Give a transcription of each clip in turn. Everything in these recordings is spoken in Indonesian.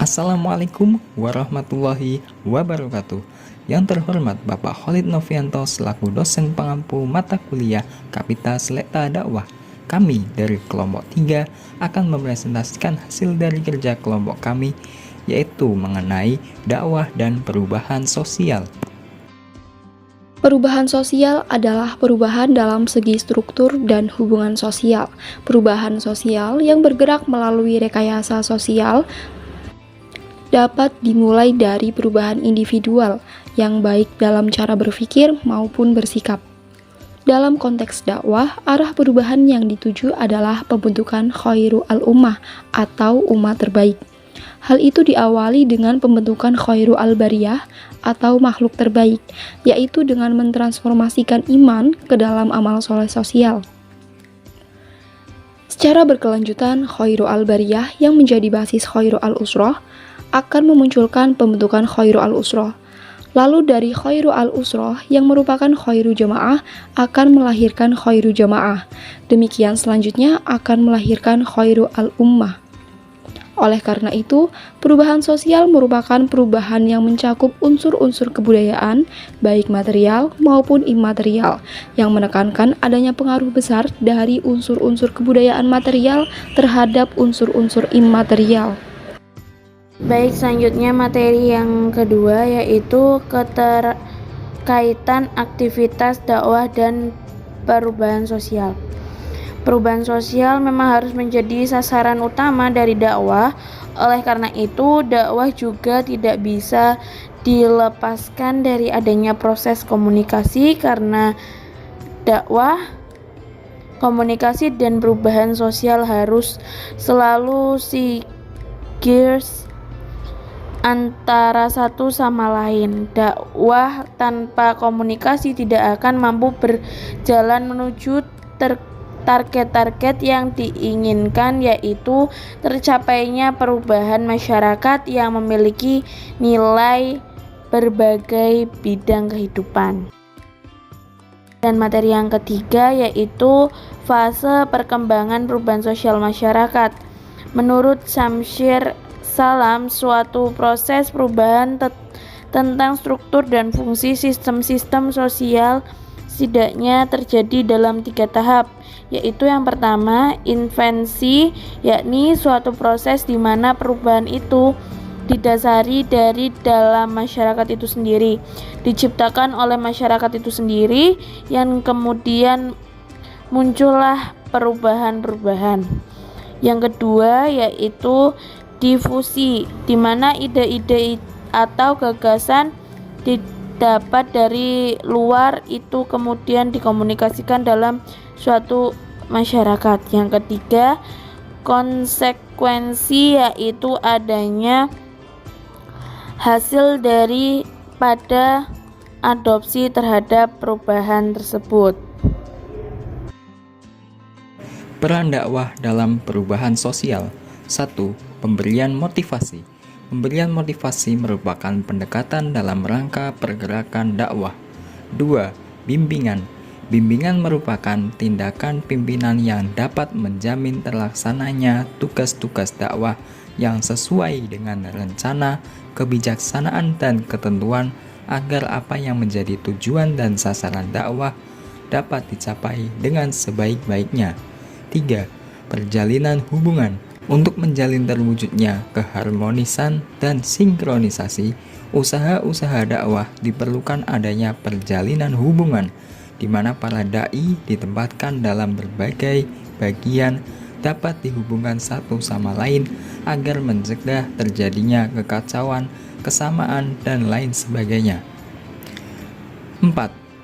Assalamualaikum warahmatullahi wabarakatuh. Yang terhormat Bapak Khalid Novianto selaku dosen pengampu mata kuliah Kapita Selekta Dakwah. Kami dari kelompok 3 akan mempresentasikan hasil dari kerja kelompok kami, yaitu mengenai dakwah dan perubahan sosial. Perubahan sosial adalah perubahan dalam segi struktur dan hubungan sosial. Perubahan sosial yang bergerak melalui rekayasa sosial dapat dimulai dari perubahan individual yang baik dalam cara berpikir maupun bersikap. Dalam konteks dakwah, arah perubahan yang dituju adalah pembentukan khairu al-ummah atau umat terbaik. Hal itu diawali dengan pembentukan khairu al-bariyah atau makhluk terbaik, yaitu dengan mentransformasikan iman ke dalam amal soleh sosial. Secara berkelanjutan, khairu al-bariyah yang menjadi basis khairu al-usroh akan memunculkan pembentukan khairu al-usroh. Lalu dari khairu al-usroh yang merupakan khairu jamaah akan melahirkan khairu jamaah. Demikian selanjutnya akan melahirkan khairu al-ummah. Oleh karena itu, perubahan sosial merupakan perubahan yang mencakup unsur-unsur kebudayaan, baik material maupun imaterial, yang menekankan adanya pengaruh besar dari unsur-unsur kebudayaan material terhadap unsur-unsur imaterial. Baik, selanjutnya materi yang kedua yaitu keterkaitan aktivitas dakwah dan perubahan sosial. Perubahan sosial memang harus menjadi sasaran utama dari dakwah. Oleh karena itu, dakwah juga tidak bisa dilepaskan dari adanya proses komunikasi, karena dakwah, komunikasi dan perubahan sosial harus selalu sinergis antara satu sama lain. Dakwah tanpa komunikasi tidak akan mampu berjalan menuju target-target yang diinginkan, yaitu tercapainya perubahan masyarakat yang memiliki nilai berbagai bidang kehidupan. Dan materi yang ketiga yaitu fase perkembangan perubahan sosial masyarakat. Menurut Syamsir Salam, suatu proses perubahan tentang struktur dan fungsi sistem-sistem sosial setidaknya terjadi dalam 3 tahap, yaitu yang pertama, invensi, yakni suatu proses di mana perubahan itu didasari dari dalam masyarakat itu sendiri, diciptakan oleh masyarakat itu sendiri, yang kemudian muncullah perubahan-perubahan. Yang kedua yaitu difusi, di mana ide-ide atau gagasan didapat dari luar itu kemudian dikomunikasikan dalam suatu masyarakat. Yang ketiga, konsekuensi, yaitu adanya hasil dari pada adopsi terhadap perubahan tersebut. Peran dakwah dalam perubahan sosial. 1. Pemberian motivasi. Pemberian motivasi merupakan pendekatan dalam rangka pergerakan dakwah. 2. Bimbingan. Bimbingan merupakan tindakan pimpinan yang dapat menjamin terlaksananya tugas-tugas dakwah yang sesuai dengan rencana, kebijaksanaan, dan ketentuan agar apa yang menjadi tujuan dan sasaran dakwah dapat dicapai dengan sebaik-baiknya. 3. Perjalinan hubungan. Untuk menjalin terwujudnya keharmonisan dan sinkronisasi usaha-usaha dakwah diperlukan adanya perjalinan hubungan, di mana para dai ditempatkan dalam berbagai bagian dapat dihubungkan satu sama lain agar mencegah terjadinya kekacauan, kesamaan, dan lain sebagainya. 4.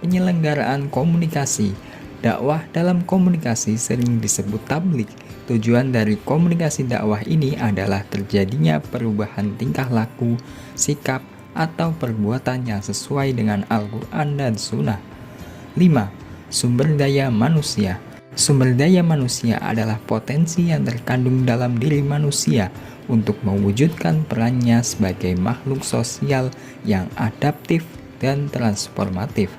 Penyelenggaraan komunikasi. Dakwah dalam komunikasi sering disebut tablik. Tujuan dari komunikasi dakwah ini adalah terjadinya perubahan tingkah laku, sikap, atau perbuatan yang sesuai dengan Al-Quran dan Sunnah. 5. Sumber daya manusia. Sumber daya manusia adalah potensi yang terkandung dalam diri manusia untuk mewujudkan perannya sebagai makhluk sosial yang adaptif dan transformatif.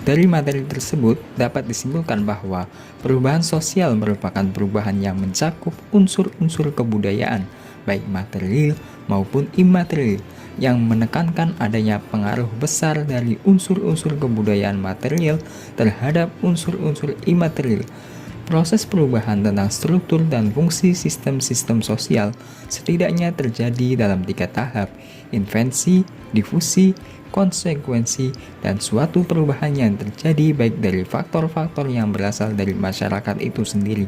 Dari materi tersebut dapat disimpulkan bahwa perubahan sosial merupakan perubahan yang mencakup unsur-unsur kebudayaan, baik material maupun imaterial, yang menekankan adanya pengaruh besar dari unsur-unsur kebudayaan material terhadap unsur-unsur imaterial. Proses perubahan tentang struktur dan fungsi sistem-sistem sosial setidaknya terjadi dalam 3 tahap: invensi, difusi, konsekuensi, dan suatu perubahan yang terjadi baik dari faktor-faktor yang berasal dari masyarakat itu sendiri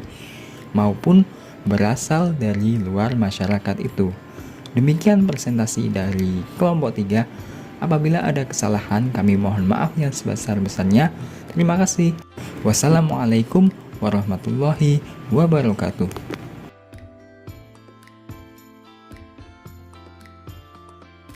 maupun berasal dari luar masyarakat itu. Demikian presentasi dari kelompok 3. Apabila ada kesalahan, kami mohon maaf yang sebesar-besarnya. Terima kasih. Wassalamualaikum warahmatullahi wabarakatuh.